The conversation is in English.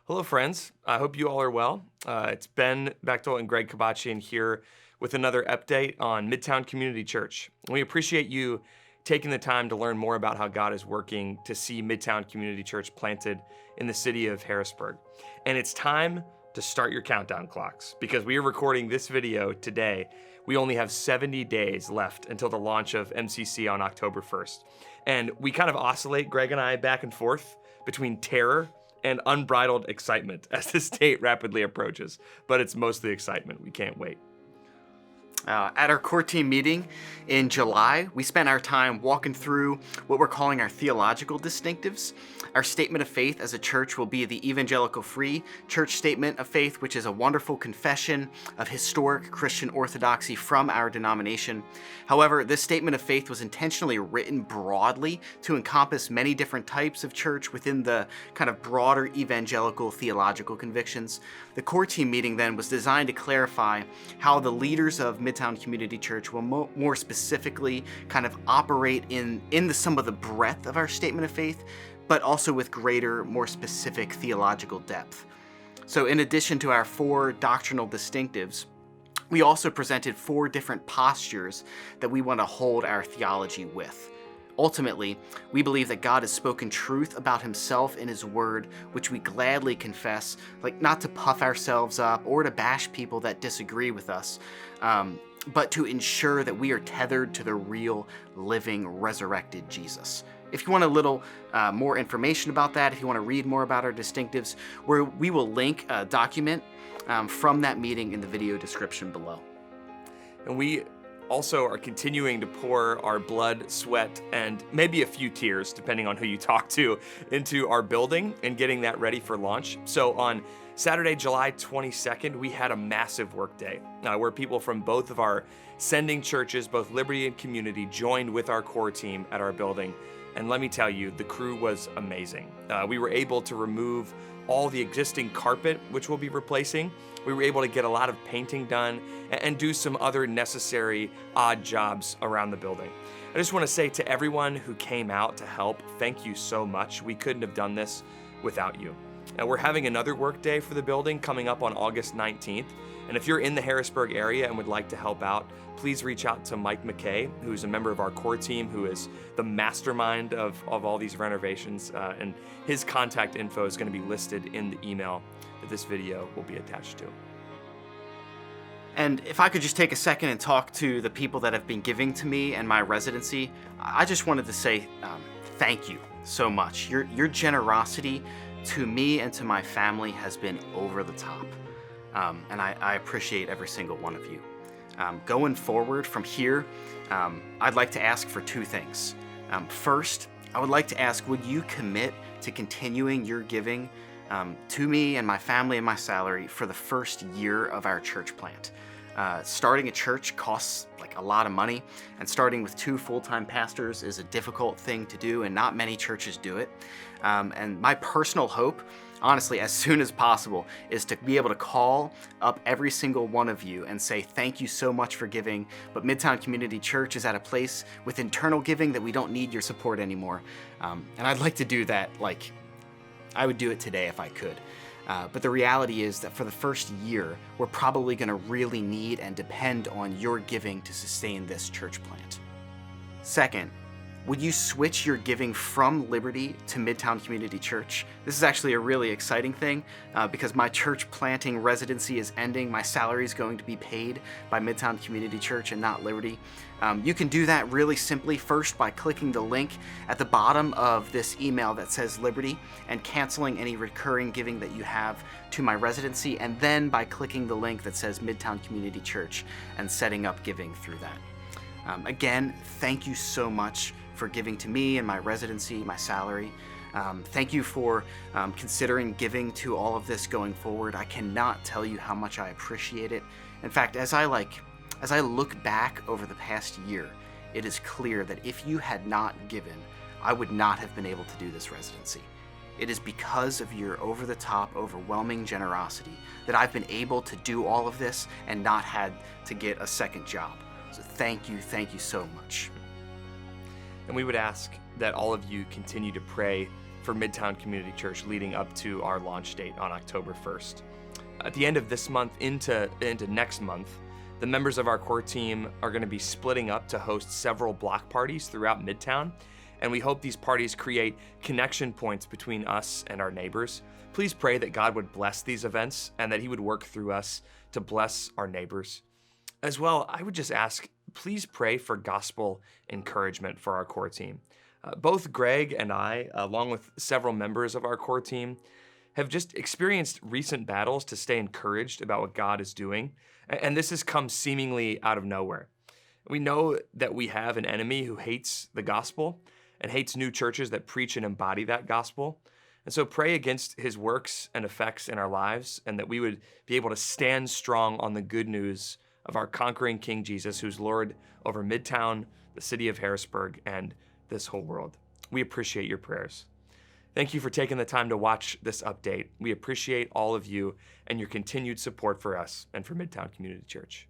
Hello, friends. I hope you all are well. It's Ben Bechtel and Greg Kabachian here with another update on Midtown Community Church. We appreciate you taking the time to learn more about how God is working to see Midtown Community Church planted in the city of Harrisburg. And it's time to start your countdown clocks because we are recording this video today. We only have 70 days left until the launch of MCC on October 1st. And we kind of oscillate, Greg and I, back and forth between terror and unbridled excitement as this date rapidly approaches. But it's mostly excitement. We can't wait. At our core team meeting in July, we spent our time walking through what we're calling our theological distinctives. Our statement of faith as a church will be the Evangelical Free Church Statement of Faith, which is a wonderful confession of historic Christian orthodoxy from our denomination. However, this statement of faith was intentionally written broadly to encompass many different types of church within the kind of broader evangelical theological convictions. The core team meeting then was designed to clarify how the leaders of Midtown Community Church will more specifically kind of operate in some of the breadth of our statement of faith, but also with greater, more specific theological depth. So in addition to our 4 doctrinal distinctives, we also presented 4 different postures that we want to hold our theology with. Ultimately, we believe that God has spoken truth about himself in his word, which we gladly confess, like not to puff ourselves up or to bash people that disagree with us, but to ensure that we are tethered to the real, living, resurrected Jesus. If you want a little more information about that, if you want to read more about our distinctives, we will link a document from that meeting in the video description below. And we also are continuing to pour our blood, sweat, and maybe a few tears, depending on who you talk to, into our building and getting that ready for launch. So on Saturday, July 22nd, we had a massive work day where people from both of our sending churches, both Liberty and Community, joined with our core team at our building. And let me tell you, the crew was amazing. We were able to remove all the existing carpet, which we'll be replacing. We were able to get a lot of painting done and do some other necessary odd jobs around the building. I just want to say to everyone who came out to help, thank you so much. We couldn't have done this without you. We're having another work day for the building coming up on August 19th. And if you're in the Harrisburg area and would like to help out, please reach out to Mike McKay, who's a member of our core team, who is the mastermind of all these renovations. And his contact info is going to be listed in the email that this video will be attached to. And if I could just take a second and talk to the people that have been giving to me and my residency, I just wanted to say thank you so much. Your generosity to me and to my family has been over the top. And I appreciate every single one of you. Going forward from here, I'd like to ask for 2 things. First, I would like to ask, would you commit to continuing your giving to me and my family and my salary for the first year of our church plant? Starting a church costs like a lot of money, and starting with 2 full-time pastors is a difficult thing to do, and not many churches do it. And my personal hope, honestly, as soon as possible, is to be able to call up every single one of you and say, thank you so much for giving, but Midtown Community Church is at a place with internal giving that we don't need your support anymore. And I'd like to do that, like, I would do it today if I could. But the reality is that for the first year, we're probably going to really need and depend on your giving to sustain this church plant. Second, would you switch your giving from Liberty to Midtown Community Church? This is actually a really exciting thing because my church planting residency is ending. My salary is going to be paid by Midtown Community Church and not Liberty. You can do that really simply first by clicking the link at the bottom of this email that says Liberty and canceling any recurring giving that you have to my residency, and then by clicking the link that says Midtown Community Church and setting up giving through that. Again, thank you so much for giving to me and my residency, my salary. Thank you for considering giving to all of this going forward. I cannot tell you how much I appreciate it. In fact, as I look back over the past year, it is clear that if you had not given, I would not have been able to do this residency. It is because of your over-the-top, overwhelming generosity that I've been able to do all of this and not had to get a second job. So thank you so much. And we would ask that all of you continue to pray for Midtown Community Church leading up to our launch date on October 1st. At the end of this month into next month, the members of our core team are going to be splitting up to host several block parties throughout Midtown, and we hope these parties create connection points between us and our neighbors. Please pray that God would bless these events and that He would work through us to bless our neighbors. As well, I would just ask, please pray for gospel encouragement for our core team. Both Greg and I, along with several members of our core team, have just experienced recent battles to stay encouraged about what God is doing, and this has come seemingly out of nowhere. We know that we have an enemy who hates the gospel and hates new churches that preach and embody that gospel. And so pray against his works and effects in our lives, and that we would be able to stand strong on the good news of our conquering King Jesus, who's Lord over Midtown, the city of Harrisburg, and this whole world. We appreciate your prayers. Thank you for taking the time to watch this update. We appreciate all of you and your continued support for us and for Midtown Community Church.